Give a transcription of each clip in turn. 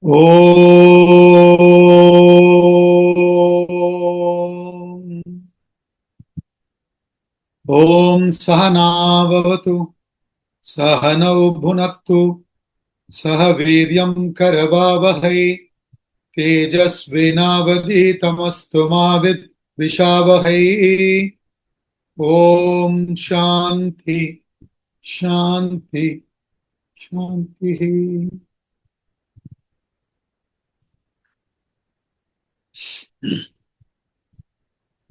Om Om Sahana Bhavatu Sahanau Bhunaktu Sahaviryam Karavavahai Tejasvinavaditamastu Mavid Vishavahai. Om Shanti Shanti Shanti.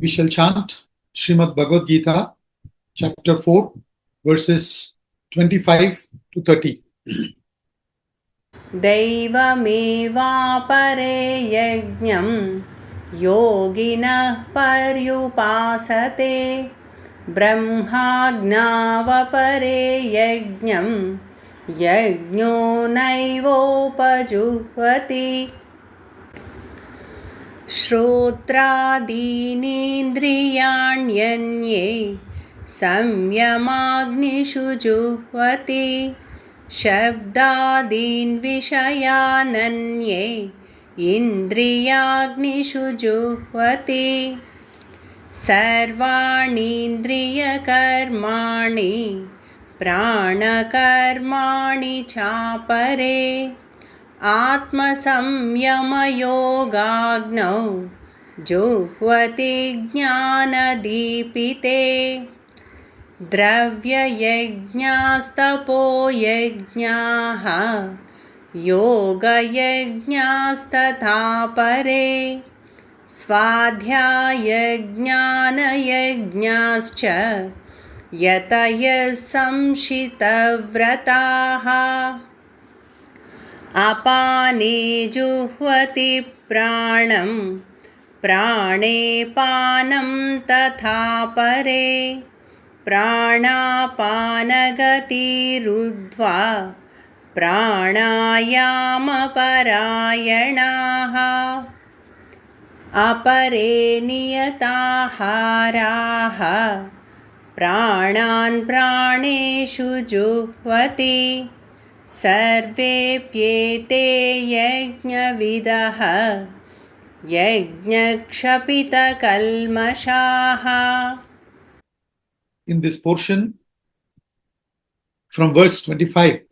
We shall chant Srimad Bhagavad Gita, chapter 4, verses 25 to 30. दैवमेवापरे यज्ञं योगिनः पर्युपासते ब्रह्माज्ञावपरे यज्ञं यज्ञो नैवोपजुह्वति श्रोत्रादीनीन्द्रियाण्यन्ये संयमाग्निषु जुह्वति शब्दादीन् विषयानन्ये इन्द्रियाग्निषु जुह्वति सर्वाणीन्द्रियकर्माणि प्राणकर्माणि चापरे आत्मसंयमयोगाग्नौ जुह्वति ज्ञानदीपिते द्रव्ययज्ञास्तपो यज्ञाः योगयज्ञास्तथा परे स्वाध्यायज्ञानयज्ञाश्च यतयः संशितव्रताः अपाने जुह्वति प्राणं प्राणे पानं तथा परे प्राणापानगतिरुद्ध्वा प्राणायामपरायणाः अपरे नियताहाराः प्राणान् प्राणेषु जुह्वति सर्वेऽप्येते यज्ञविदः यज्ञक्षपितकल्मषाः. In this portion, from verse 25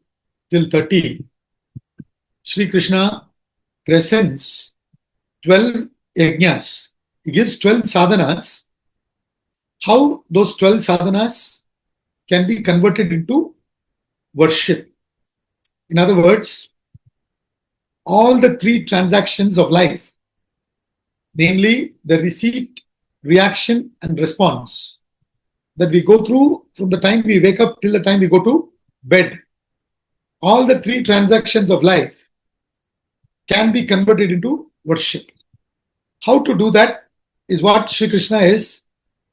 till 30, Sri Krishna presents 12 yajnas. He gives 12 sadhanas. How those 12 sadhanas can be converted into worship. In other words, all the three transactions of life, namely the receipt, reaction, and response, that we go through from the time we wake up till the time we go to bed. All the three transactions of life can be converted into worship. How to do that is what Sri Krishna is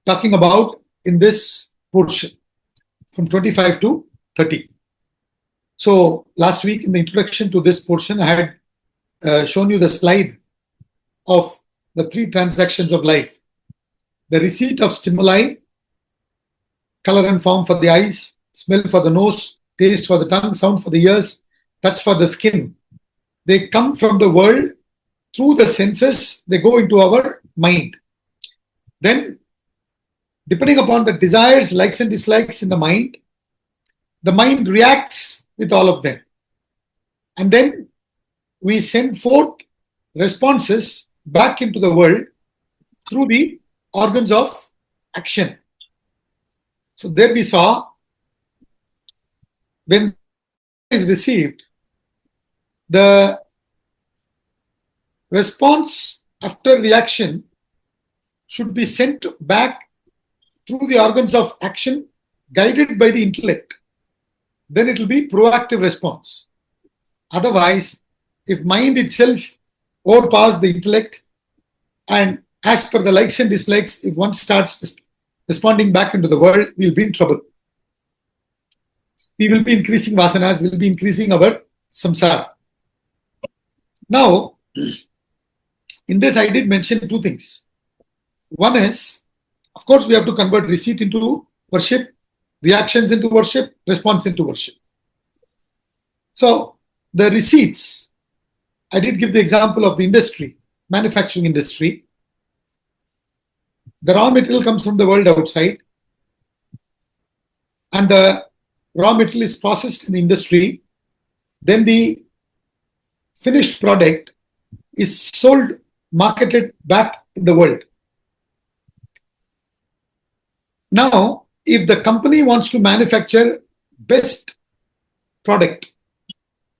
talking about in this portion from 25 to 30. So last week in the introduction to this portion, I had shown you the slide of the three transactions of life. The receipt of stimuli, color and form for the eyes, smell for the nose, taste for the tongue, sound for the ears, touch for the skin. They come from the world through the senses, they go into our mind. Then, depending upon the desires, likes and dislikes in the mind reacts with all of them. And then we send forth responses back into the world through the organs of action. So there we saw, when is received, the response after reaction should be sent back through the organs of action, guided by the intellect. Then it will be proactive response. Otherwise, if mind itself overpowers the intellect, and as per the likes and dislikes, if one starts responding back into the world, we'll be in trouble. We will be increasing vasanas, we will be increasing our samsara. Now, in this I did mention two things. One is, of course, we have to convert receipt into worship, reactions into worship, response into worship. So, the receipts I did give the example of the industry, manufacturing industry. The raw material comes from the world outside, and the raw material is processed in the industry. Then the finished product is sold, marketed back in the world. Now, if the company wants to manufacture best product,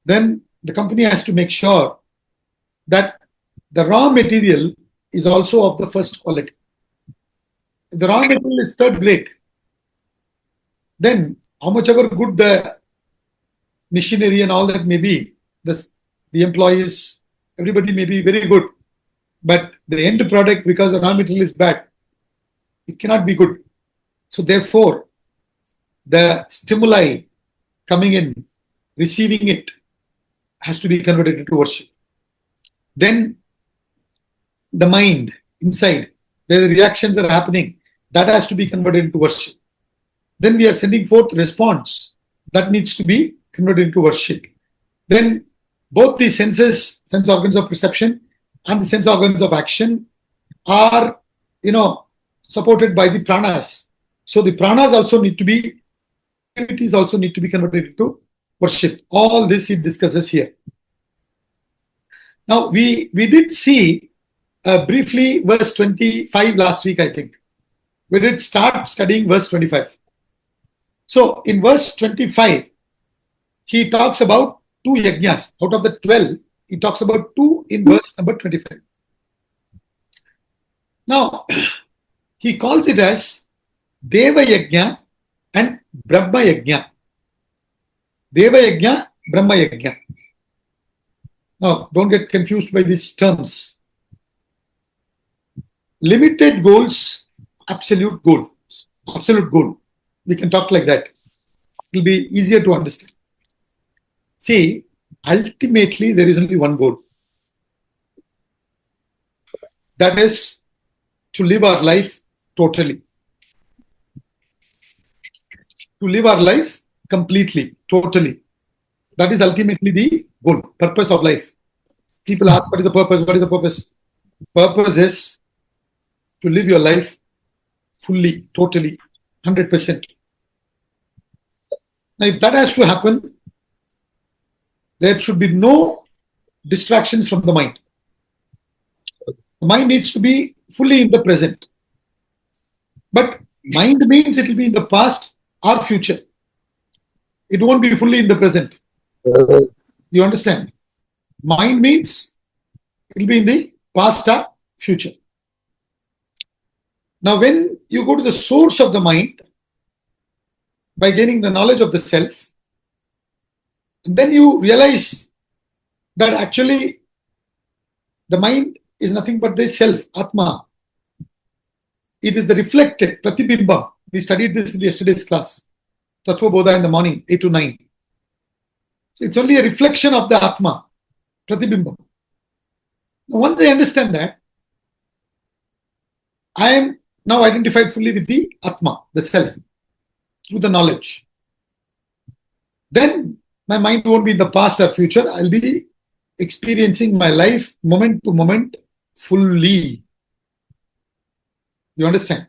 then the company has to make sure that the raw material is also of the first quality. If the raw material is third grade, then how much ever good the machinery and all that may be, the employees, everybody may be very good, but the end product, because the raw material is bad, it cannot be good. So therefore, the stimuli coming in, receiving it, has to be converted into worship. Then the mind inside, where the reactions are happening, that has to be converted into worship. Then we are sending forth response that needs to be converted into worship. Then both the senses, sense organs of perception and the sense organs of action are, supported by the pranas. So the pranas also need to be, activities also need to be converted into worship. All this he discusses here. Now we did see briefly verse 25 last week, I think. We did start studying verse 25. So in verse 25, he talks about 2 yajnas. Out of the 12, he talks about 2 in verse number 25. Now, he calls it as Deva Yajna and Brahma Yajna. Deva Yajna, Brahma Yajna. Now, don't get confused by these terms. Limited goals, absolute goal. Absolute goal. We can talk like that. It will be easier to understand. See, ultimately, there is only one goal. That is to live our life totally. To live our life completely, totally. That is ultimately the goal, purpose of life. People ask, what is the purpose? What is the purpose? Purpose is to live your life fully, totally, 100%. Now, if that has to happen, there should be no distractions from the mind. The mind needs to be fully in the present. But mind means it will be in the past or future. It won't be fully in the present. You understand? Mind means it will be in the past or future. Now, when you go to the source of the mind, by gaining the knowledge of the self, then you realize that actually the mind is nothing but the self, Atma. It is the reflected, Pratibimba. We studied this in yesterday's class, Tattva Bodha in the morning, 8 to 9. So it's only a reflection of the Atma, Pratibimba. Now, once I understand that, I am now identified fully with the Atma, the self, through the knowledge. Then my mind won't be in the past or future. I'll be experiencing my life moment to moment fully. You understand?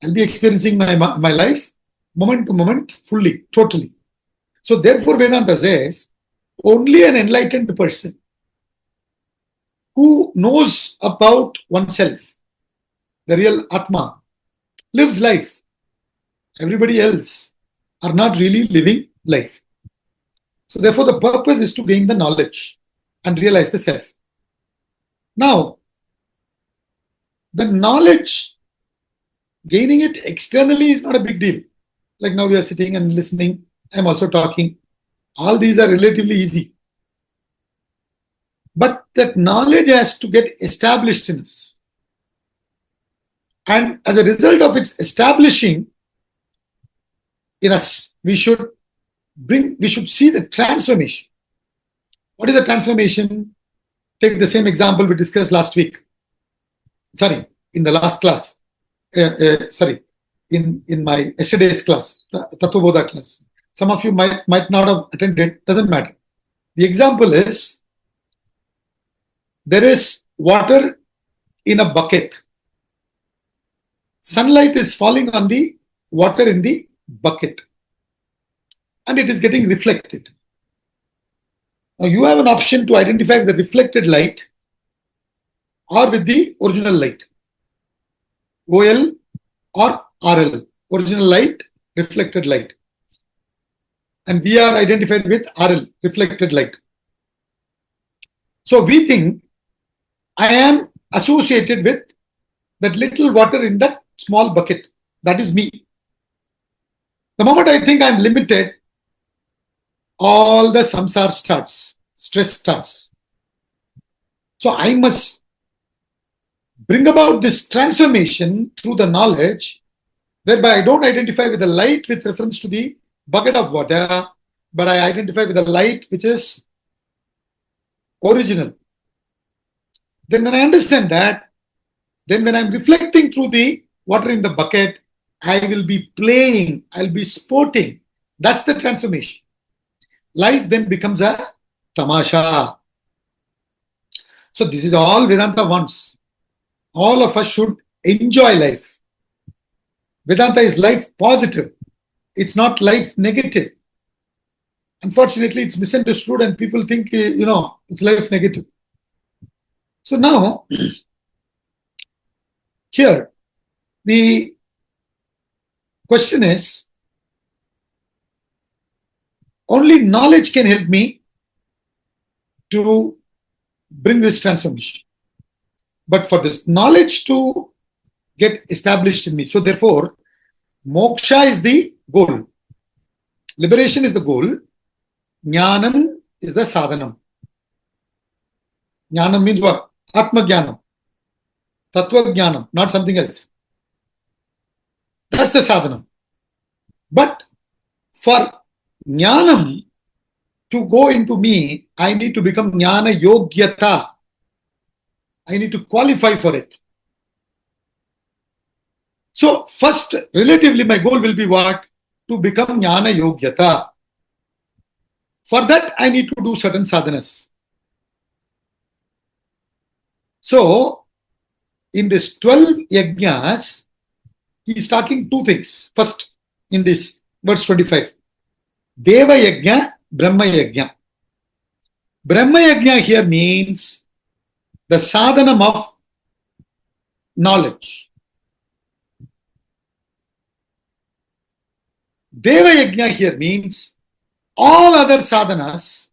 I'll be experiencing my life moment to moment fully, totally. So therefore Vedanta says, only an enlightened person who knows about oneself, the real Atma, lives life. Everybody else are not really living life. So therefore the purpose is to gain the knowledge and realize the self. Now, the knowledge, gaining it externally is not a big deal. Like now we are sitting and listening. I'm also talking. All these are relatively easy. But that knowledge has to get established in us. And as a result of its establishing in us, we should see the transformation. What is the transformation? Take the same example we discussed last week. In the last class. In my yesterday's class, Tattva Bodha class. Some of you might not have attended, doesn't matter. The example is, there is water in a bucket. Sunlight is falling on the water in the bucket and it is getting reflected. Now you have an option to identify with the reflected light or with the original light, OL or RL, original light, reflected light. And we are identified with RL, reflected light. So we think I am associated with that little water in that small bucket. That is me. The moment I think I'm limited, all the samsara starts, stress starts. So I must bring about this transformation through the knowledge, whereby I don't identify with the light with reference to the bucket of water, but I identify with the light which is original. Then when I understand that, then when I'm reflecting through the water in the bucket, I will be playing, I'll be sporting. That's the transformation. Life then becomes a tamasha. So this is all Vedanta wants. All of us should enjoy life. Vedanta is life positive. It's not life negative. Unfortunately, it's misunderstood and people think, it's life negative. So now, here, the question is, only knowledge can help me to bring this transformation. But for this knowledge to get established in me, so therefore, moksha is the goal. Liberation is the goal. Jnanam is the sadhanam. Jnanam means what? Atma Jnanam. Tattva Jnanam, not something else. That's the sadhanam. But for Jnanam to go into me, I need to become Jnana Yogyata. I need to qualify for it. So first, relatively, my goal will be what? To become Jnana Yogyata. For that, I need to do certain sadhanas. So, in this 12 yajnas, he is talking two things. First, in this verse 25, Deva yajna, Brahma yajna. Brahma yajna here means the sadhanam of knowledge. Deva yajna here means all other sadhanas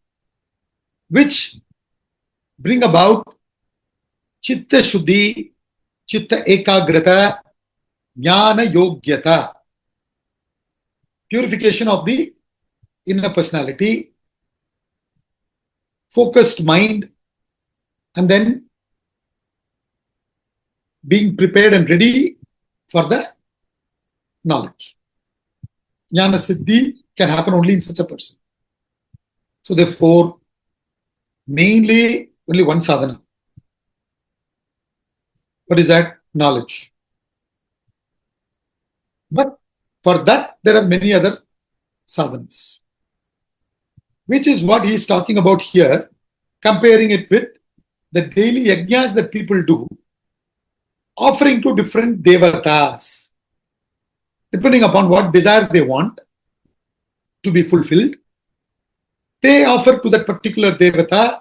which bring about chitta shuddhi, chitta ekagrata, jnana yogyata, purification of the inner personality, focused mind, and then being prepared and ready for the knowledge. Jnana siddhi can happen only in such a person. So therefore, mainly only one sadhana. What is that? Knowledge. But for that, there are many other sadhanas, which is what he is talking about here, comparing it with the daily yajnas that people do, offering to different devatas, depending upon what desire they want to be fulfilled. They offer to that particular devata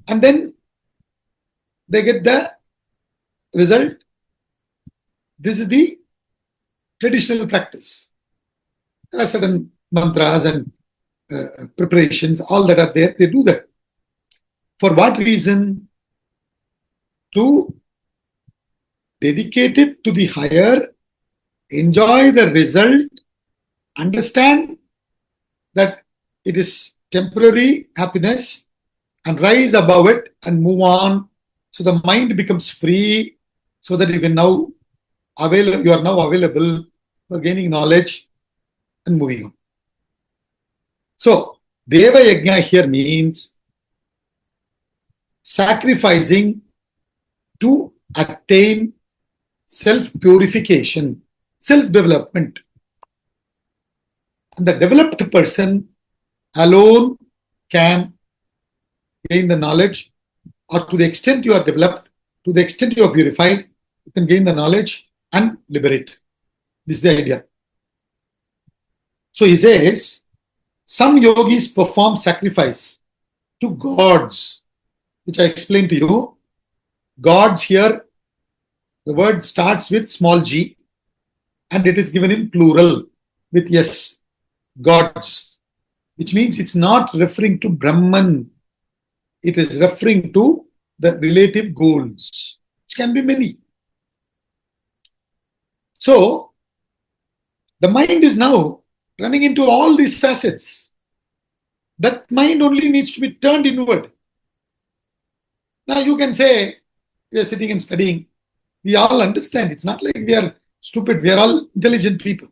and then they get the result. This is the traditional practice. There are certain mantras and preparations, all that are there, they do that. For what reason? To dedicate it to the higher, enjoy the result, understand that it is temporary happiness and rise above it and move on. So the mind becomes free so that you can now you are now available for gaining knowledge and moving on. So Deva Yajna here means sacrificing to attain self-purification, self-development. And the developed person alone can gain the knowledge or to the extent you are developed, to the extent you are purified, you can gain the knowledge and liberate. This is the idea. So he says, some yogis perform sacrifice to gods, which I explained to you. Gods here, the word starts with small g and it is given in plural with yes, gods, which means it's not referring to Brahman. It is referring to the relative goals, which can be many. So, the mind is now running into all these facets. That mind only needs to be turned inward. Now, you can say, we are sitting and studying. We all understand. It's not like we are stupid. We are all intelligent people.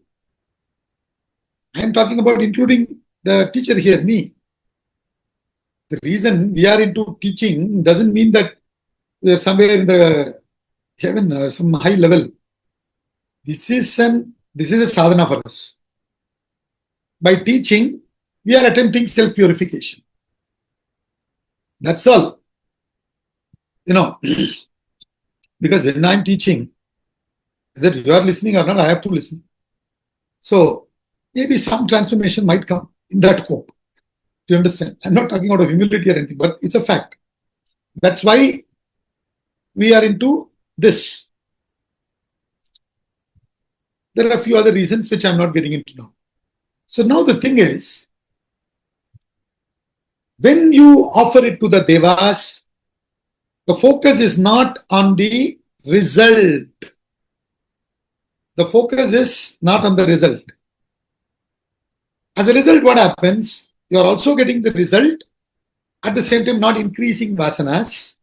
I am talking about including the teacher here, me. The reason we are into teaching doesn't mean that we are somewhere in the heaven or some high level. This is a sadhana for us. By teaching, we are attempting self-purification. That's all. Because when I'm teaching, whether you are listening or not, I have to listen. So maybe some transformation might come in that hope. Do you understand? I'm not talking out of humility or anything, but it's a fact. That's why we are into this. There are a few other reasons which I'm not getting into now. So now the thing is, when you offer it to the devas, the focus is not on the result. The focus is not on the result. As a result, what happens? You are also getting the result, at the same time not increasing vasanas,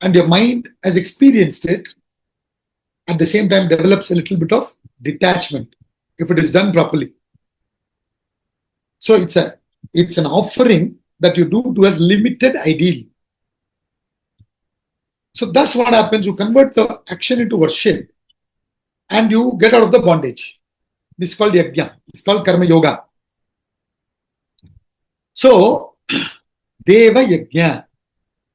and your mind has experienced it, at the same time develops a little bit of detachment, if it is done properly. So it's an offering that you do to a limited ideal. So thus what happens, you convert the action into worship and you get out of the bondage. This is called yajna. It's called karma yoga. So, deva yajna.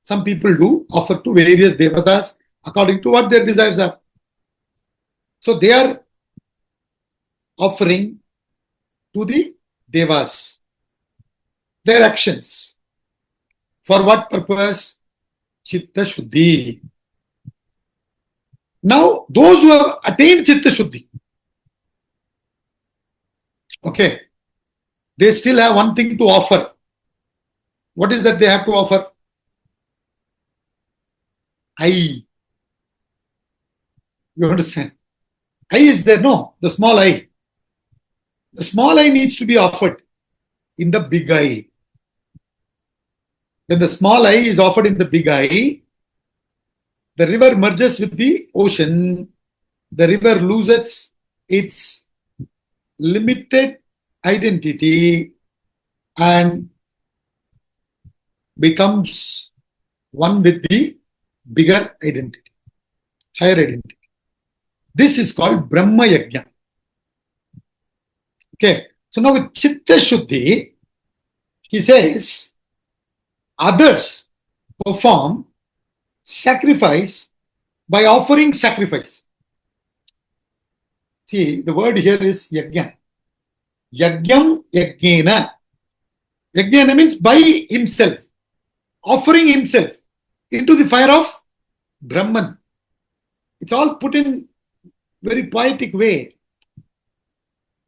Some people do offer to various devatas according to what their desires are. So they are offering to the devas their actions. For what purpose? Chitta Shuddhi. Now, those who have attained Chitta Shuddhi, okay, they still have one thing to offer. What is that they have to offer? I. You understand? I is there? No, the small I. The small I needs to be offered in the big I. When the small I is offered in the big I, the river merges with the ocean. The river loses its limited identity and becomes one with the bigger identity, higher identity. This is called Brahma Yajna. Okay, so now with Chitta Shuddhi, he says, others perform sacrifice by offering sacrifice. See, the word here is yajna. Yajnam yajnena. Yajnena means by himself, offering himself into the fire of Brahman. It's all put in very poetic way.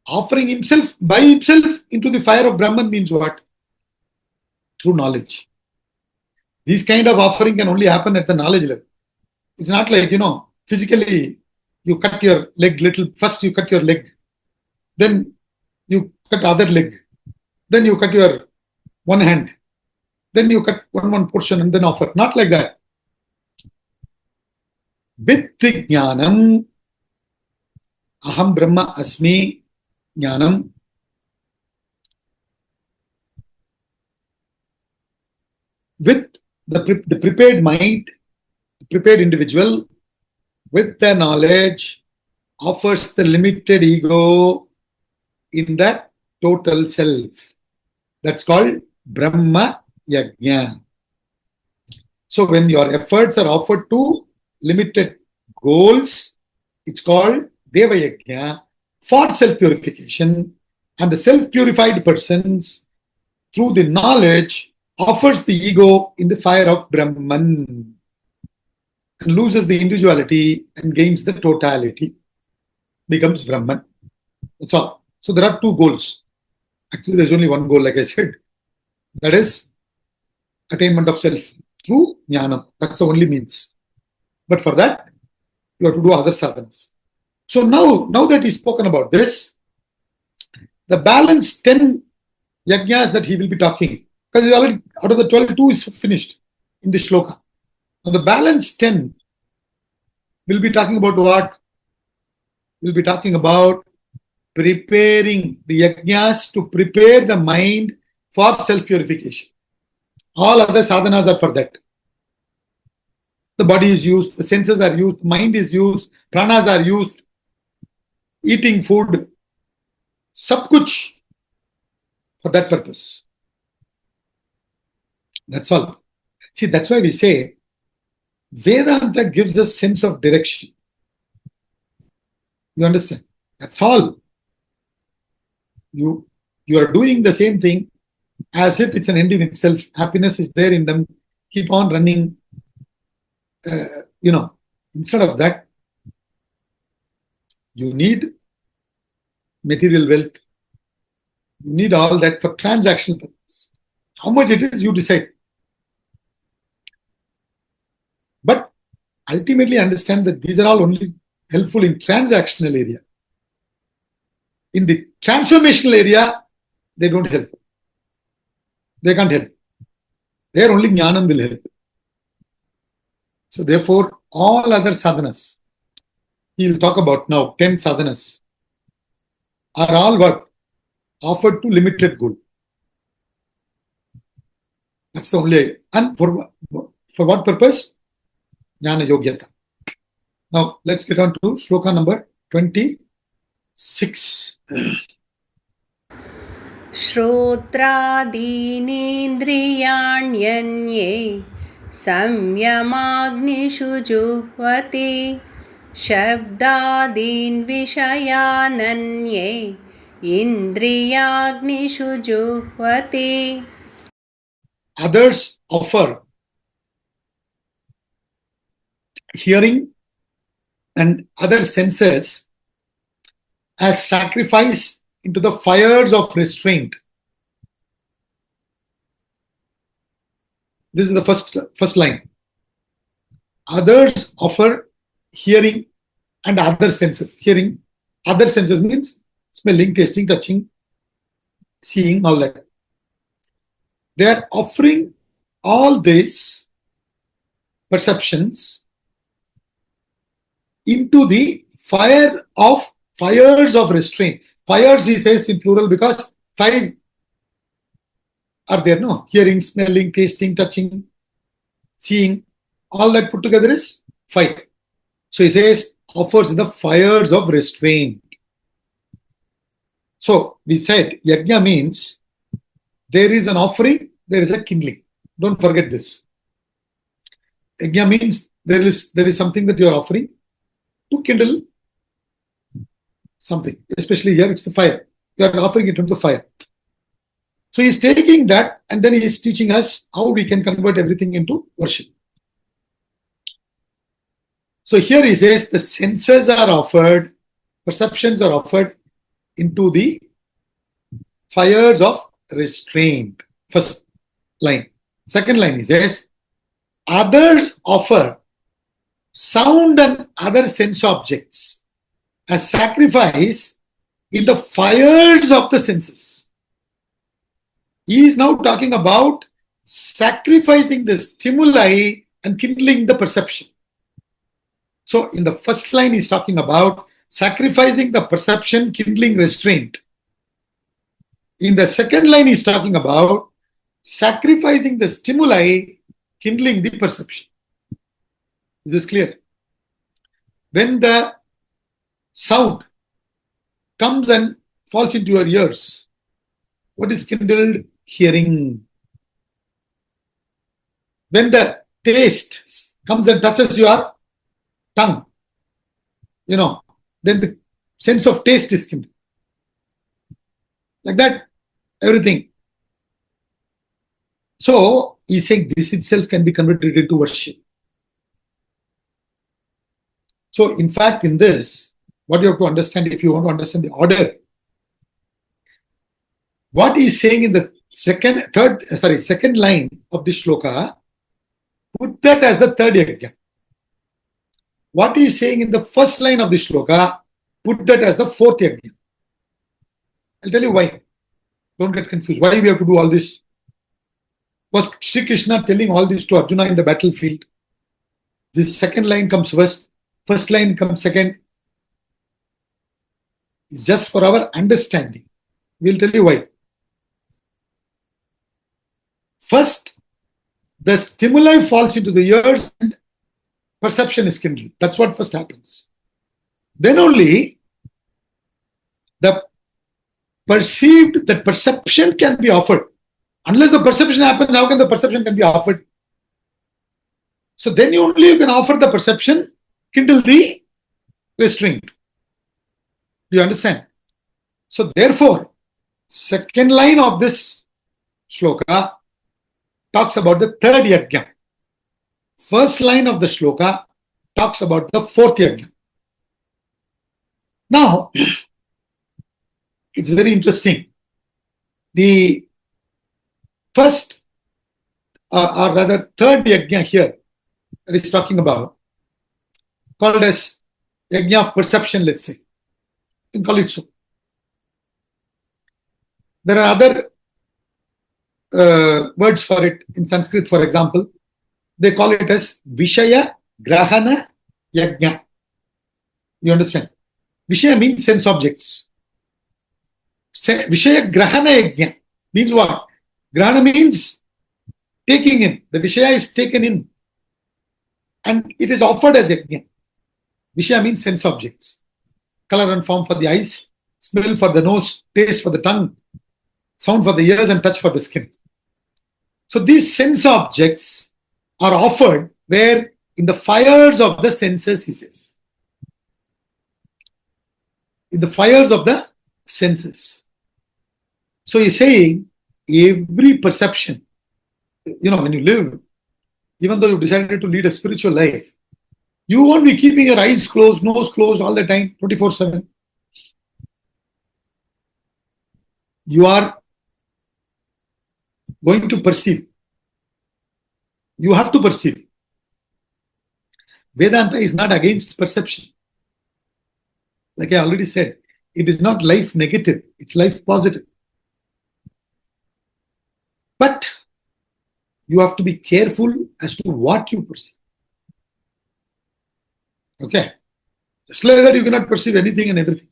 Offering himself by himself into the fire of Brahman means what? Through knowledge. This kind of offering can only happen at the knowledge level. It's not like, physically you cut your leg little. First you cut your leg. Then you cut other leg. Then you cut your one hand. Then you cut one portion and then offer. Not like that. Vitti jnanam aham brahma asmi jnanam. With the prepared mind, the prepared individual, with the knowledge, offers the limited ego in that total self. That's called Brahma Yajna. So when your efforts are offered to limited goals, it's called Deva Yajna for self-purification. And the self-purified persons, through the knowledge, offers the ego in the fire of Brahman and loses the individuality and gains the totality, becomes Brahman. That's all. So there are two goals. Actually, there's only one goal, like I said. That is attainment of self through jnana. That's the only means. But for that, you have to do other sadhanas. So now that he's spoken about this, the balance 10 yajnas that he will be talking, because he's already out of the 12, 2 is finished in the shloka. Now the balance 10 will be talking about what? We'll be talking about preparing the yajnas to prepare the mind for self-purification. All other sadhanas are for that. The body is used, the senses are used, mind is used, pranas are used, eating food, sab kuch for that purpose. That's all. See, that's why we say Vedanta gives a sense of direction. You understand? That's all. You are doing the same thing as if it's an end in itself. Happiness is there in them. Keep on running. Instead of that, you need material wealth. You need all that for transactional purpose. How much it is, you decide. But ultimately understand that these are all only helpful in transactional area. In the transformational area, they don't help. They can't help. There only jnanam will help. So therefore, all other sadhanas, he will talk about now, 10 sadhanas, are all what? Offered to limited goal. That's the only, and for what purpose? Jnana yogyata. Now, let's get on to shloka number 26. श्रोत्रादीनीन्द्रियाण्यन्ये संयमाग्निषु जुह्वति शब्दादीन् विषयानन्ये इन्द्रियाग्निषु जुह्वति. Others offer hearing and other senses as sacrifice into the fires of restraint. This is the first line. Others offer hearing and other senses. Hearing, other senses means smelling, tasting, touching, seeing, all that. They are offering all these perceptions into the fires of restraint. Fires, he says in plural, because 5 are there, no? Hearing, smelling, tasting, touching, seeing, all that put together is 5. So he says, offers the fires of restraint. So we said, yajna means there is an offering, there is a kindling. Don't forget this. Yajna means there is something that you are offering to kindle something. Especially here, it's the fire. You are offering it into the fire. So he's taking that and then he is teaching us how we can convert everything into worship. So here he says the senses are offered, perceptions are offered into the fires of restraint. First line. Second line he says, others offer sound and other sense objects as sacrifice in the fires of the senses. He is now talking about sacrificing the stimuli and kindling the perception. So in the first line, he's talking about sacrificing the perception, kindling restraint. In the second line, he's talking about sacrificing the stimuli, kindling the perception. Is this clear? When the sound comes and falls into your ears, what is kindled? Hearing. When the taste comes and touches your tongue, then the sense of taste is kindled. Like that, everything. So he's saying this itself can be converted into worship. So in fact, in this, what you have to understand, if you want to understand the order, what he's saying in the second line of the shloka, put that as the third yajna. What he is saying in the first line of the shloka, put that as the fourth yajna. I'll tell you why. Don't get confused. Why we have to do all this? Was Sri Krishna telling all this to Arjuna in the battlefield? This second line comes first line comes second. It's just for our understanding. We'll tell you why. First, the stimuli falls into the ears and perception is kindled. That's what first happens. Then only the perception can be offered. Unless the perception happens, how can the perception can be offered? So then only you can offer the perception, kindle the restraint. Do you understand? So therefore, second line of this shloka talks about the third yajna. First line of the shloka talks about the fourth yajna. Now, it's very interesting. The first, or rather third yajna here that is talking about, called as yajna of perception, let's say. You can call it so. There are other words for it in Sanskrit, for example. They call it as Vishaya Grahana Yajna. You understand? Vishaya means sense objects. Vishaya Grahana Yajna means what? Grahana means taking in. The Vishaya is taken in and it is offered as Yajna. Vishaya means sense objects. Color and form for the eyes, smell for the nose, taste for the tongue, sound for the ears, and touch for the skin. So these sense objects are offered where in the fires of the senses, he says. In the fires of the senses. So he's saying every perception, when you live, even though you decided to lead a spiritual life, you won't be keeping your eyes closed, nose closed all the time, 24/7. You are going to perceive. You have to perceive. Vedanta is not against perception. Like I already said, it is not life negative, it's life positive. But you have to be careful as to what you perceive. Okay? Just like that, you cannot perceive anything and everything.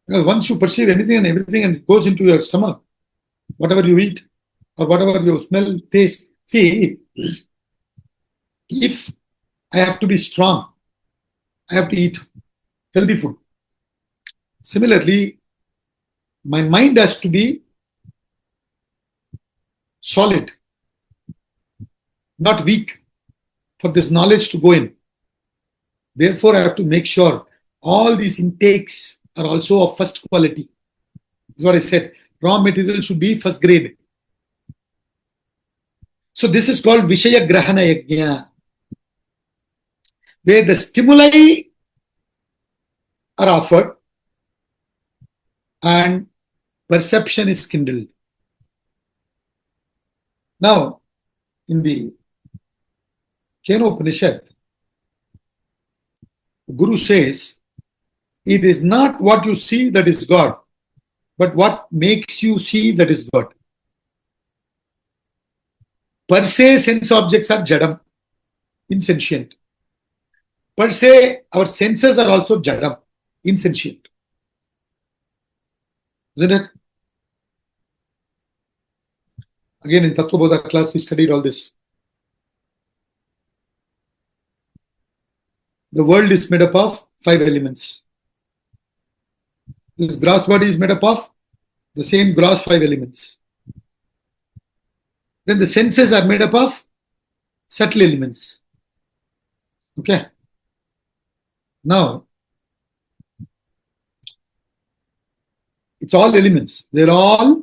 Because once you perceive anything and everything and it goes into your stomach, whatever you eat or whatever you smell, taste. See, if I have to be strong, I have to eat healthy food. Similarly, my mind has to be solid, not weak, for this knowledge to go in. Therefore, I have to make sure all these intakes are also of first quality. That's what I said. Raw material should be first grade. So this is called Vishaya Grahana Yajna, where the stimuli are offered and perception is kindled. Now, in the Kenopanishad, Guru says, it is not what you see that is God, but what makes you see that is God. Per se, sense objects are jadam, insentient. Per se, our senses are also jadam, insentient. Isn't it? Again, in Tattva Bodha class, we studied all this. The world is made up of 5 elements. This gross body is made up of the same gross 5 elements. Then the senses are made up of subtle elements. Okay. Now, it's all elements. They're all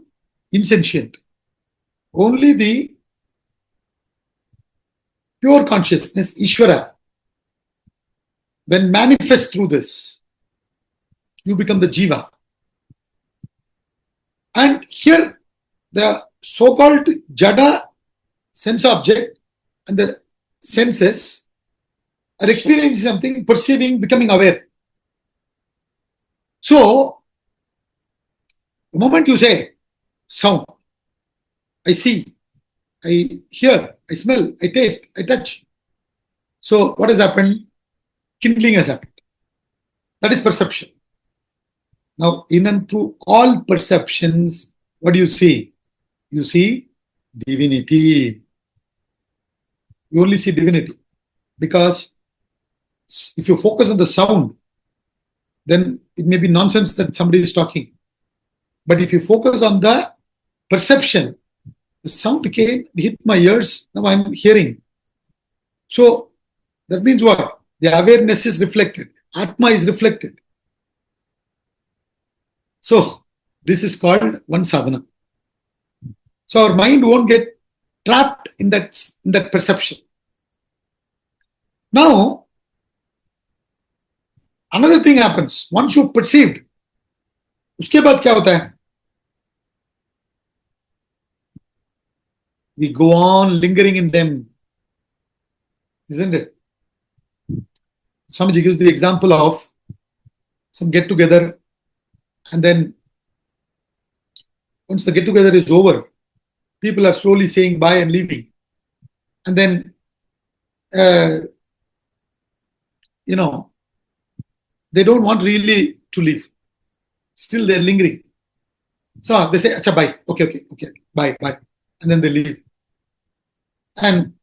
insentient. Only the pure consciousness, Ishvara, when manifest through this, you become the Jiva. And here, the so-called Jada sense object and the senses are experiencing something, perceiving, becoming aware. So, the moment you say sound, I see, I hear, I smell, I taste, I touch. So, what has happened? Kindling has happened. That is perception. Now, in and through all perceptions, what do you see? You see divinity. You only see divinity. Because if you focus on the sound, then it may be nonsense that somebody is talking. But if you focus on the perception, the sound came, hit my ears, now I'm hearing. So that means what? The awareness is reflected. Atma is reflected. So this is called one sadhana. So our mind won't get trapped in that perception. Now, another thing happens. Once you perceived, उसके बाद क्या होता है? We go on lingering in them. Isn't it? Swamiji gives the example of some get together, and then once the get together is over, people are slowly saying bye and leaving. And then, they don't want really to leave. Still they're lingering. So they say, acha, bye. Okay, bye. And then they leave. And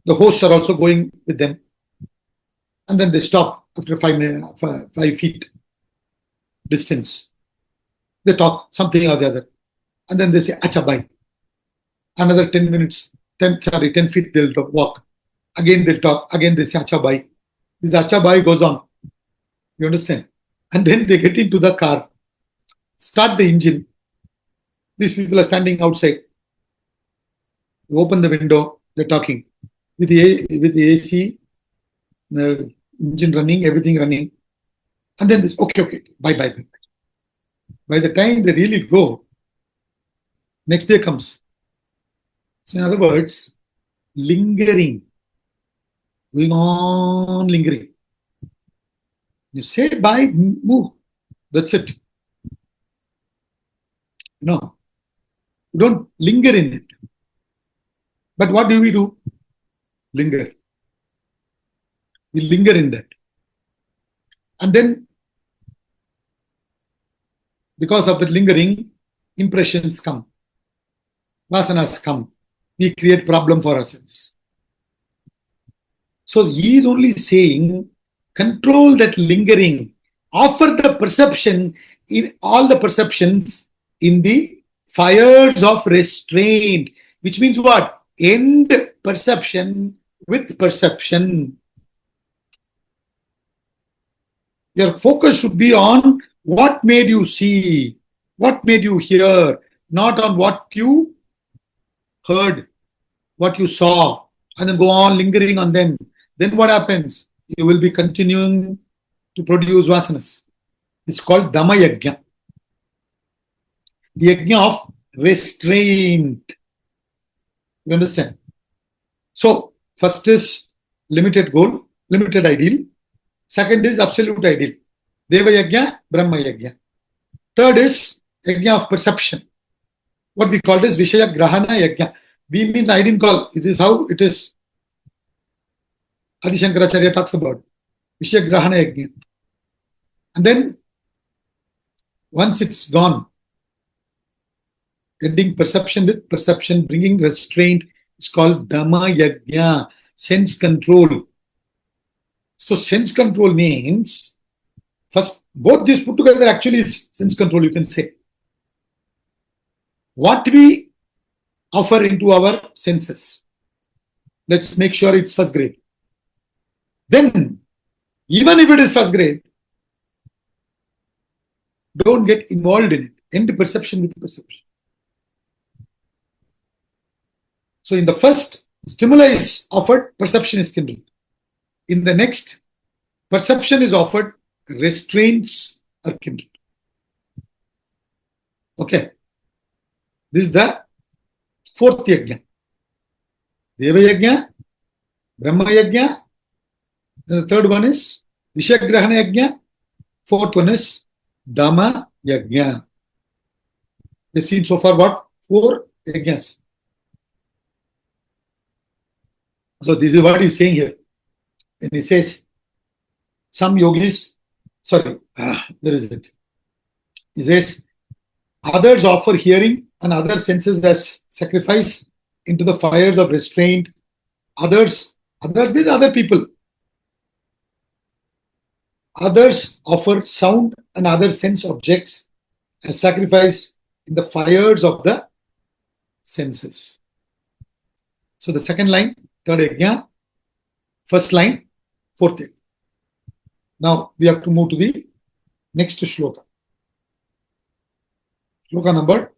the hosts are also going with them. And then they stop after 5 feet distance. They talk something or the other. And then they say, acha, bye. Another 10 feet they'll walk. Again they'll talk. Again they say, acha, bye. This acha, bye goes on. You understand? And then they get into the car. Start the engine. These people are standing outside. You open the window. They're talking. With the AC, engine running, everything running. And then this, okay, bye. By the time they really go, next day comes. So in other words, lingering. Going on lingering. You say bye, move. That's it. You don't linger in it. But what do we do? Linger. We linger in that. And then, because of the lingering, impressions come. Vasanas come. We create problem for ourselves. So he is only saying, control that lingering. Offer the perception in all the perceptions in the fires of restraint. Which means what? End perception with perception. Your focus should be on what made you see, what made you hear, not on what you heard, what you saw, and then go on lingering on them. Then what happens? You will be continuing to produce vasanas. It's called Dhamma Yajna. The Yajna of restraint. You understand? So, first is limited goal, limited ideal. Second is absolute ideal. Deva Yajna, Brahma Yajna. Third is Yajna of perception. What we call is Vishaya Grahana Yajna. We mean, I didn't call, it is how it is. Adi Shankaracharya talks about Vishaya Grahana Yajna. And then, once it's gone, ending perception with perception, bringing restraint, it's called Dhamma Yajna, sense control. So sense control means, first, both these put together actually is sense control, you can say. What we offer into our senses. let's make sure it's first grade. Then, even if it is first grade, don't get involved in it. End perception with perception. So in the first, stimuli is offered, perception is kindled. In the next, perception is offered, restraints are kindled. Okay. This is the fourth yajna. Deva yajna, Brahma yajna. The third one is Vishagrahana yajna. Fourth one is Dhamma yajna. We've seen so far what? 4 yajnas. So this is what he's saying here. And he says, some yogis, where is it? He says, others offer hearing and other senses as sacrifice into the fires of restraint. Others means other people. Others offer sound and other sense objects as sacrifice in the fires of the senses. So the second line, third yajna, first line, fourth yajna. Now we have to move to the next shloka. Shloka number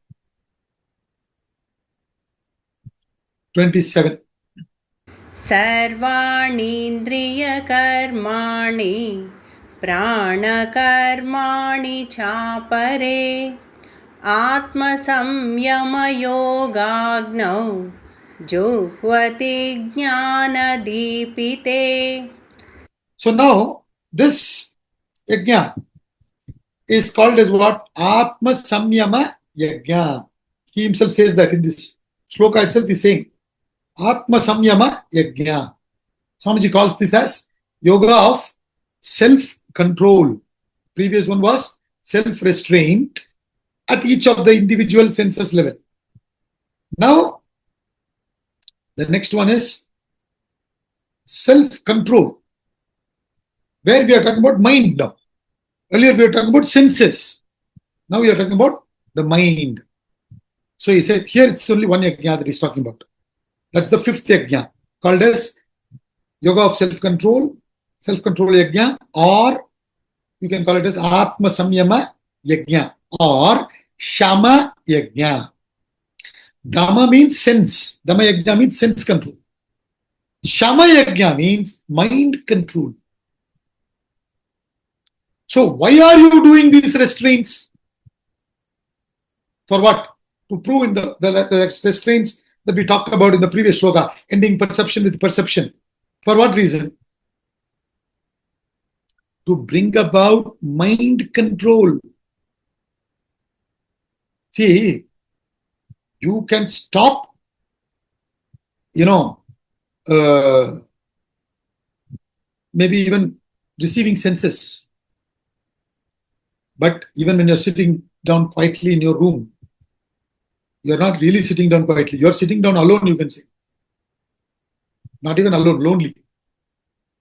27. सर्वाणीन्द्रियकर्माणि प्राणकर्माणि चापरे आत्मसंयमयोगाग्नौ जुह्वति ज्ञानदीपिते. So now this yajna is called as what? Atma Samyama Yajna. He himself says that in this shloka itself, he is saying Atma Samyama Yajna. Swamiji calls this as yoga of self-control. Previous one was self-restraint at each of the individual senses level. Now, the next one is self-control, where we are talking about mind now. Earlier we were talking about senses. Now we are talking about the mind. So he says, here it's only one yajna that he's talking about. That's the fifth yajna, called as yoga of self-control yajna, or you can call it as Atma Samyama yajna or Shama yajna. Dhamma means sense. Dhamma yajna means sense control. Shama yajna means mind control. So why are you doing these restraints? For what? To prove in the restraints that we talked about in the previous shloka, ending perception with perception. For what reason? To bring about mind control. See, you can stop, maybe even receiving senses. But even when you're sitting down quietly in your room, you're not really sitting down quietly. You're sitting down alone, you can say. Not even alone, lonely.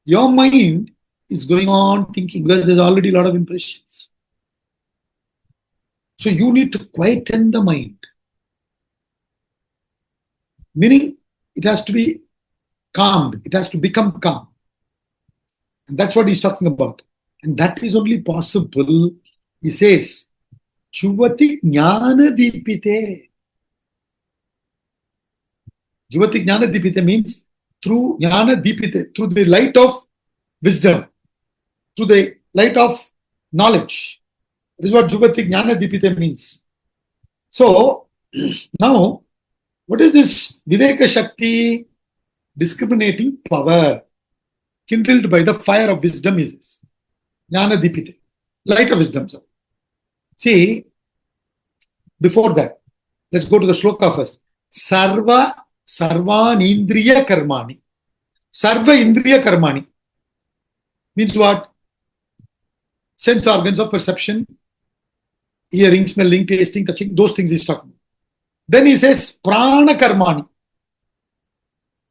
Your mind is going on thinking because there's already a lot of impressions. So you need to quieten the mind. Meaning, it has to be calmed. It has to become calm. And that's what he's talking about. And that is only possible, he says, Juvati Jnana Dipite. Juvati Jnana Dipite means through Jnana Dipite, through the light of wisdom, through the light of knowledge. This is what Juvati Jnana Dipite means. So, now, what is this Viveka Shakti? Discriminating power kindled by the fire of wisdom is this. Jnana Dipite, light of wisdom. Sir. See, before that, let's go to the shloka first. Sarvanindriya karmani. Sarva indriya karmani means what? Sense organs of perception, hearing, smelling, tasting, touching, those things he's talking about. Then he says prana karmani.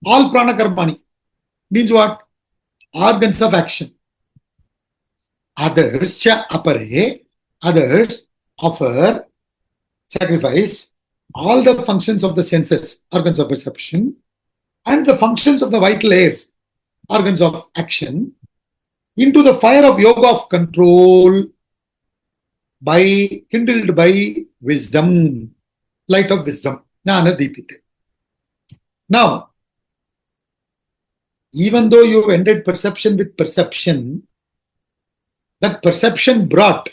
All prana karmani means what? Organs of action. Others cha apare, others offer, sacrifice all the functions of the senses, organs of perception, and the functions of the vital layers, organs of action, into the fire of yoga of control kindled by wisdom, light of wisdom, Gnana Deepite. Now, even though you ended perception with perception, that perception brought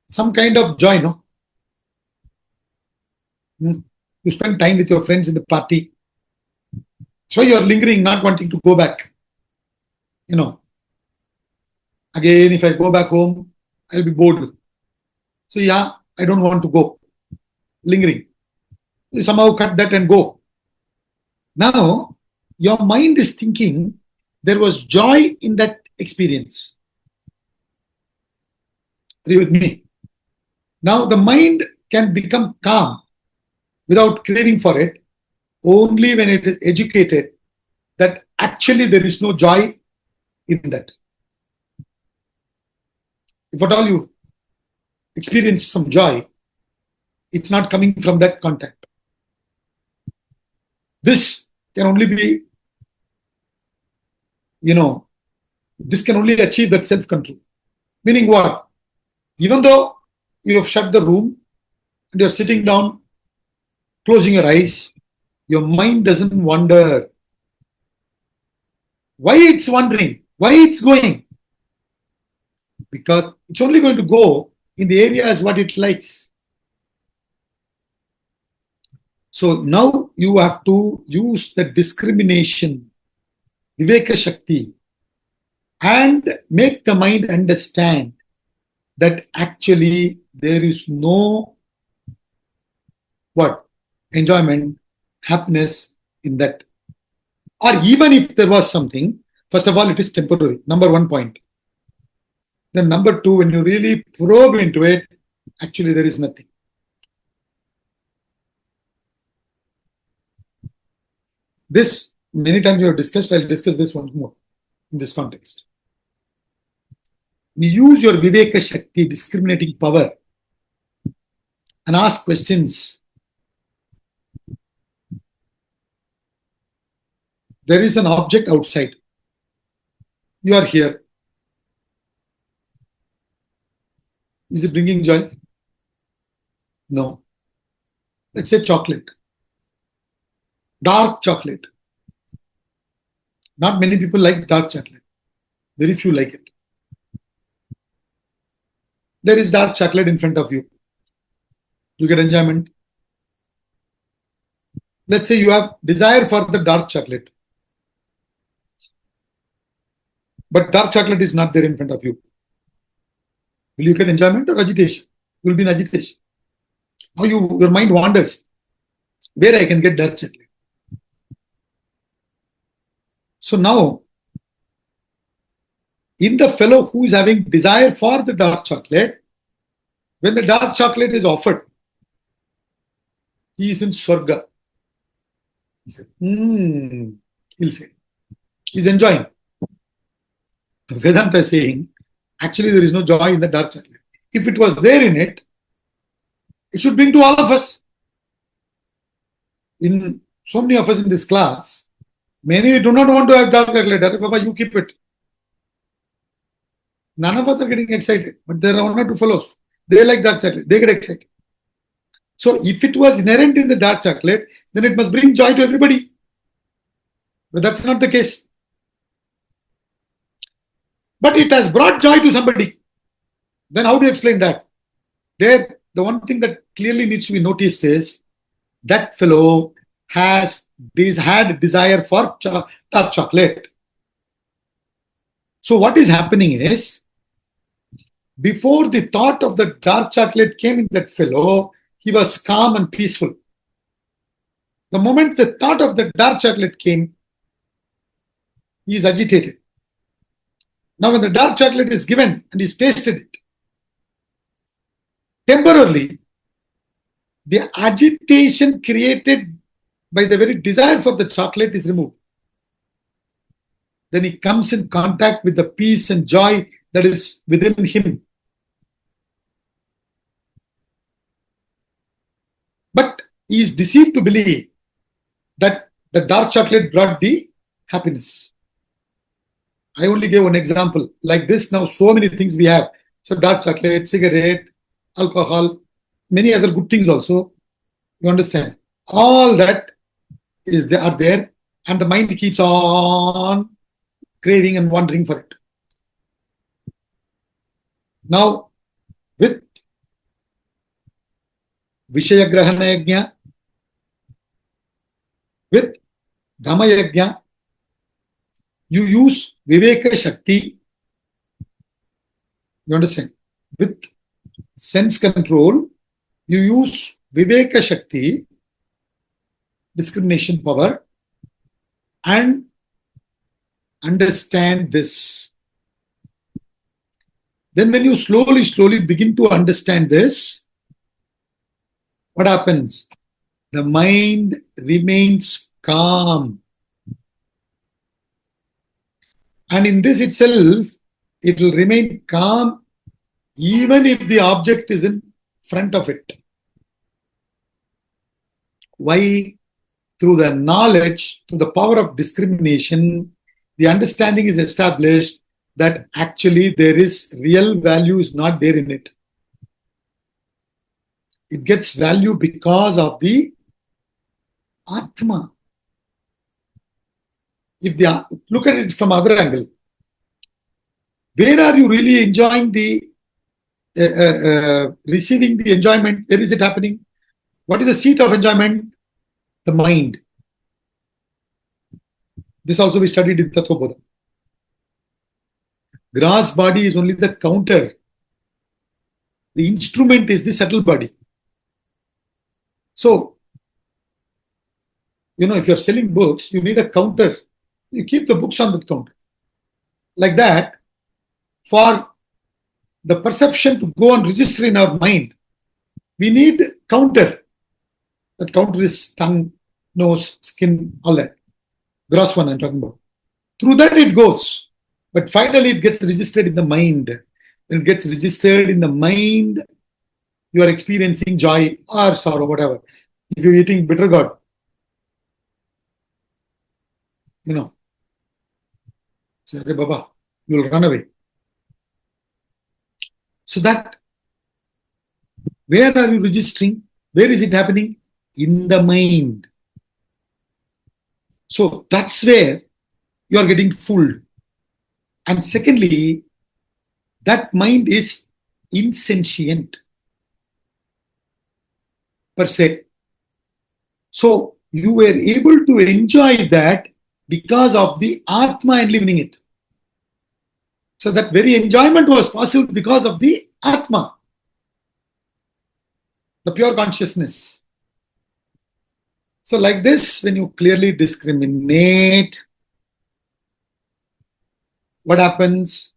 some kind of joy, no? You spend time with your friends in the party. So you are lingering, not wanting to go back. Again, if I go back home, I'll be bored. So yeah, I don't want to go. Lingering. You somehow cut that and go. Now, your mind is thinking there was joy in that experience. Are you with me? Now, the mind can become calm without craving for it only when it is educated that actually there is no joy in that. If at all you experience some joy, it's not coming from that contact. This can only be, this can only achieve that self-control. Meaning what? Even though you have shut the room and you're sitting down, closing your eyes, your mind doesn't wander. Why it's wandering? Why it's going? Because it's only going to go in the areas what it likes. So now you have to use the discrimination, Viveka Shakti, and make the mind understand that actually there is no enjoyment, happiness in that. Or even if there was something, first of all, it is temporary. Number one point. Then number two, when you really probe into it, actually there is nothing. This, many times we have discussed, I'll discuss this once more in this context. You use your Viveka Shakti, discriminating power, and ask questions. There is an object outside. You are here. Is it bringing joy? No. Let's say chocolate. Dark chocolate. Not many people like dark chocolate. Very few like it. There is dark chocolate in front of you. You get enjoyment. Let's say you have desire for the dark chocolate. But dark chocolate is not there in front of you. Will you get enjoyment or agitation? You will be in agitation. Now your mind wanders. Where I can get dark chocolate? So now, in the fellow who is having desire for the dark chocolate, when the dark chocolate is offered, he is in Swarga. He said, he'll say, he's enjoying. Vedanta is saying, actually there is no joy in the dark chocolate. If it was there in it, it should bring to all of us. In so many of us in this class, many do not want to have dark chocolate. Baba, you keep it. None of us are getting excited, but there are one or two fellows. They like dark chocolate. They get excited. So if it was inherent in the dark chocolate, then it must bring joy to everybody. But that's not the case. But it has brought joy to somebody. Then how do you explain that? There, the one thing that clearly needs to be noticed is that fellow had desire for dark chocolate. So what is happening is, before the thought of the dark chocolate came in that fellow, he was calm and peaceful. The moment the thought of the dark chocolate came, he is agitated. Now when the dark chocolate is given and he's tasted it, temporarily, the agitation created by the very desire for the chocolate is removed. Then he comes in contact with the peace and joy that is within him. But he is deceived to believe that The dark chocolate brought the happiness. I only gave one example. Like this, now so many things we have. So dark chocolate, cigarette, alcohol, many other good things also. You understand? All that are there, and the mind keeps on craving and wandering for it. Now, with Vishaya Grahana Yajna, with Dhamma Yajna, you use Viveka Shakti. You understand? With sense control, you use Viveka Shakti, discrimination power, and understand this. Then when you slowly begin to understand this, what happens? The mind remains calm. And in this itself, it will remain calm even if the object is in front of it. Why? Through the knowledge, through the power of discrimination, the understanding is established that actually there is real value is not there in it. It gets value because of the Atma. If they look at it from other angle, where are you really enjoying the receiving the enjoyment? Where is it happening? What is the seat of enjoyment? The mind. This also we studied in Tattva Bodha. Gross body is only the counter. The instrument is the subtle body. So, if you're selling books, you need a counter. You keep the books on the counter. Like that, for the perception to go and register in our mind, we need counter. That counter is tongue, nose, skin, all that. Gross one I'm talking about. Through that it goes. But finally it gets registered in the mind. When it gets registered in the mind, you are experiencing joy or sorrow, whatever. If you're eating bitter gourd, say, "Hey, Baba, you'll run away." So that, where are you registering? Where is it happening? In the mind. So that's where you are getting fooled. And secondly, that mind is insentient per se. So you were able to enjoy that because of the Atma enlivening it. So that very enjoyment was possible because of the Atma, the pure consciousness. So like this, when you clearly discriminate, what happens?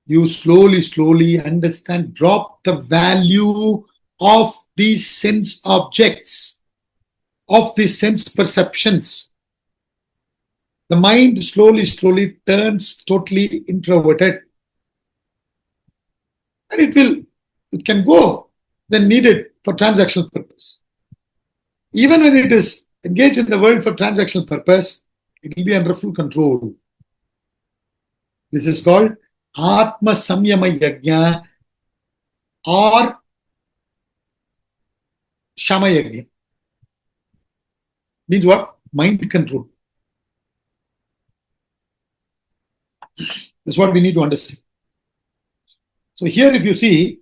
You slowly understand, drop the value of these sense objects, of these sense perceptions. The mind slowly turns totally introverted. And it can go when needed for transactional purpose. Even when it is engaged in the world for transactional purpose, it will be under full control. This is called Atma Samyama Yajna or Shama Yajna. Means what? Mind control. That's what we need to understand. So here if you see,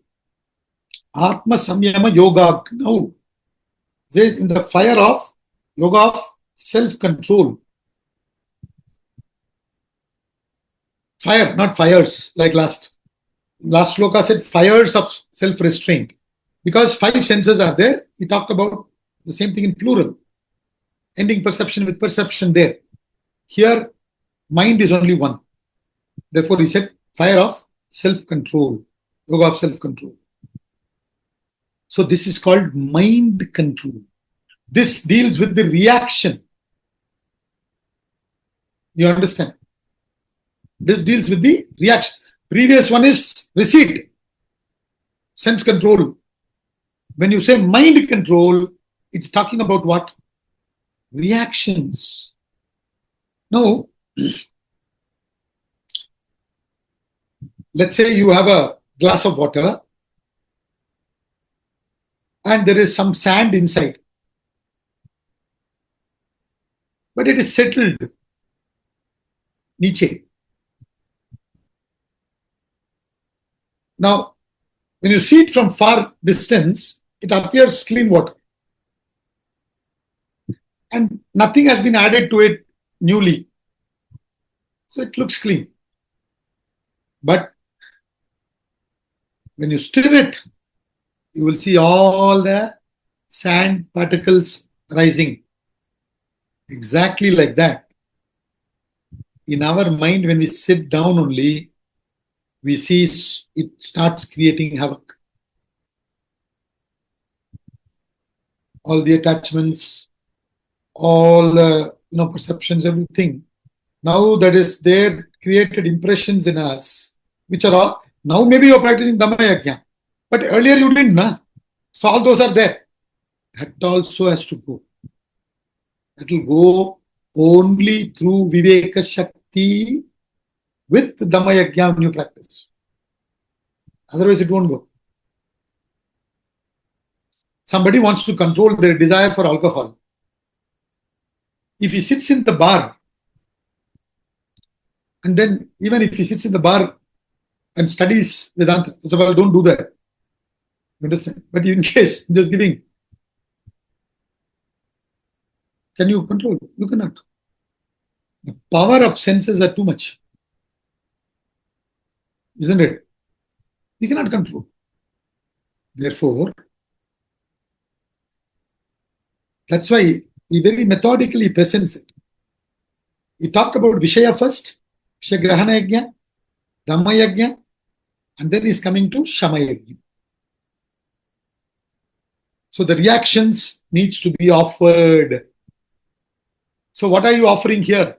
Atma Samyama Yoga, now says in the fire of yoga of self-control. Fire, not fires, like last shloka said fires of self-restraint. Because 5 senses are there, he talked about the same thing in plural. Ending perception with perception there. Here, mind is only one. Therefore, he said fire of self-control, yoga of self-control. So this is called mind control. This deals with the reaction. You understand? This deals with the reaction. Previous one is receipt, sense control. When you say mind control, it's talking about what? Reactions. Now, let's say you have a glass of water and there is some sand inside, but it is settled, niche. Now, when you see it from far distance, it appears clean water. And nothing has been added to it newly. So it looks clean. But when you stir it, you will see all the sand particles rising. Exactly like that. In our mind, when we sit down only, we see it starts creating havoc. All the attachments, all the perceptions, everything. Now that is there, created impressions in us, which are all, now maybe you're practicing Dhamma Yajna, but earlier you didn't, na? So all those are there. That also has to go. That will go only through Viveka Shakti with Dhamma Yajna when you practice. Otherwise it won't go. Somebody wants to control their desire for alcohol. If he sits in the bar, and then even if he sits in the bar and studies Vedanta, first of all, don't do that. Understand? But in case, just giving. Can you control? You cannot. The power of senses are too much. Isn't it? You cannot control. Therefore, that's why he very methodically presents it. He talked about Vishaya first, Vishaya Grahana Yajna, Dhamma Yajna, and then he's coming to Shama Yajna. So the reactions needs to be offered. So what are you offering here?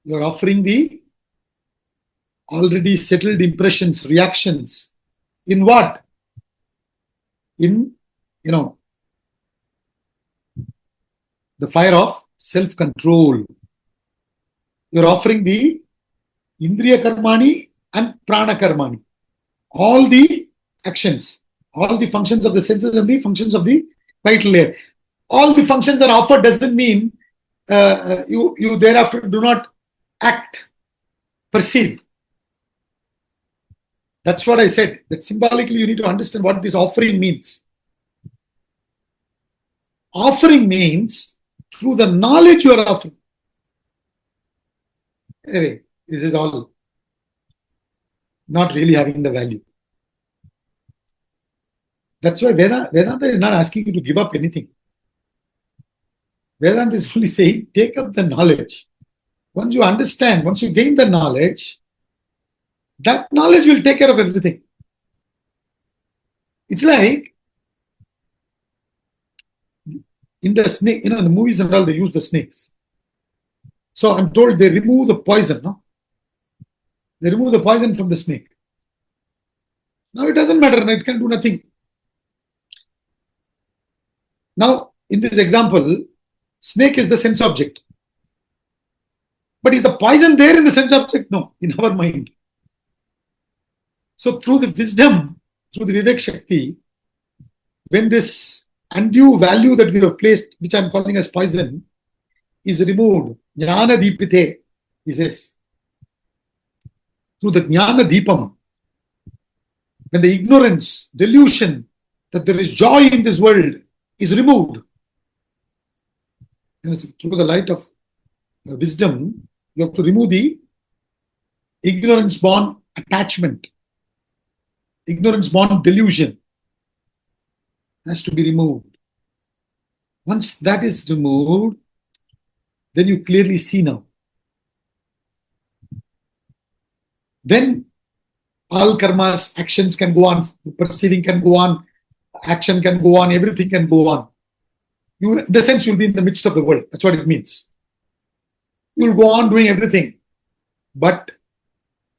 You are offering the already settled impressions, reactions. In what? In, the fire of self-control. You're offering the Indriya Karmani and Prana Karmani. All the actions, all the functions of the senses and the functions of the vital layer. All the functions are offered doesn't mean you thereafter do not act, perceive. That's what I said. That symbolically you need to understand what this offering means. Offering means through the knowledge you are offering. Anyway, this is all not really having the value. That's why Vedanta is not asking you to give up anything. Vedanta is only saying, take up the knowledge. Once you understand, once you gain the knowledge, that knowledge will take care of everything. It's like in the snake, in the movies and all, they use the snakes. So I'm told they remove the poison, no? They remove the poison from the snake. Now it doesn't matter, it can do nothing. Now, in this example, snake is the sense object. But is the poison there in the sense object? No, in our mind. So through the wisdom, through the Vivek Shakti, when this undue value that we have placed, which I am calling as poison, is removed, Jnana Deepite, he says. Through the Jnana Deepam, when the ignorance, delusion that there is joy in this world is removed, through the light of wisdom, you have to remove the ignorance-born attachment, ignorance-born delusion has to be removed. Once that is removed, then you clearly see now. Then all karmas, actions can go on, perceiving can go on, action can go on, everything can go on. In the sense, you'll be in the midst of the world. That's what it means. You'll go on doing everything. But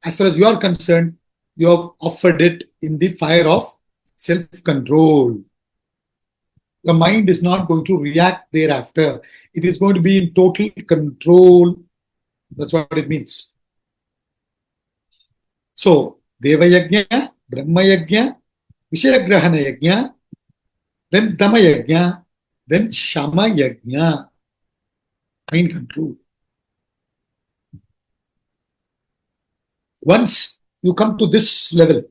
as far as you are concerned, you have offered it in the fire of self-control. Your mind is not going to react thereafter. It is going to be in total control. That's what it means. So, Deva Yajna, Brahma Yajna, Vishayagrahana Yajna, then Dhamma Yajna, then Shama Yajna. Mind control. Once you come to this level,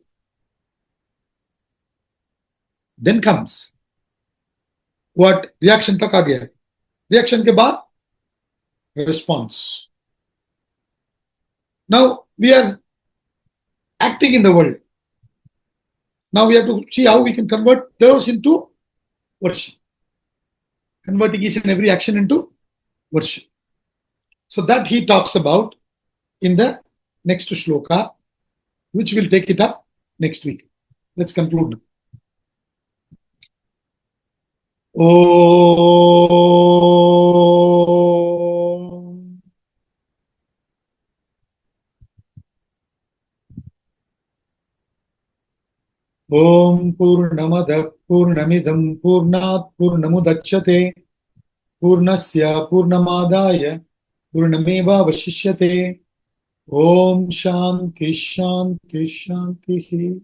then comes what? Reaction tak aa gaya. Reaction ke baad response. Now we are acting in the world. Now we have to see how we can convert those into worship. Converting each and every action into worship. So that he talks about in the next shloka, which we'll take it up next week. Let's conclude now. Om Purnamada Purnamidam Purnat Purnamudachyate Purnasya Purnamadaya Purnameva Vashishyate. Om Shanti Shanti Shanti.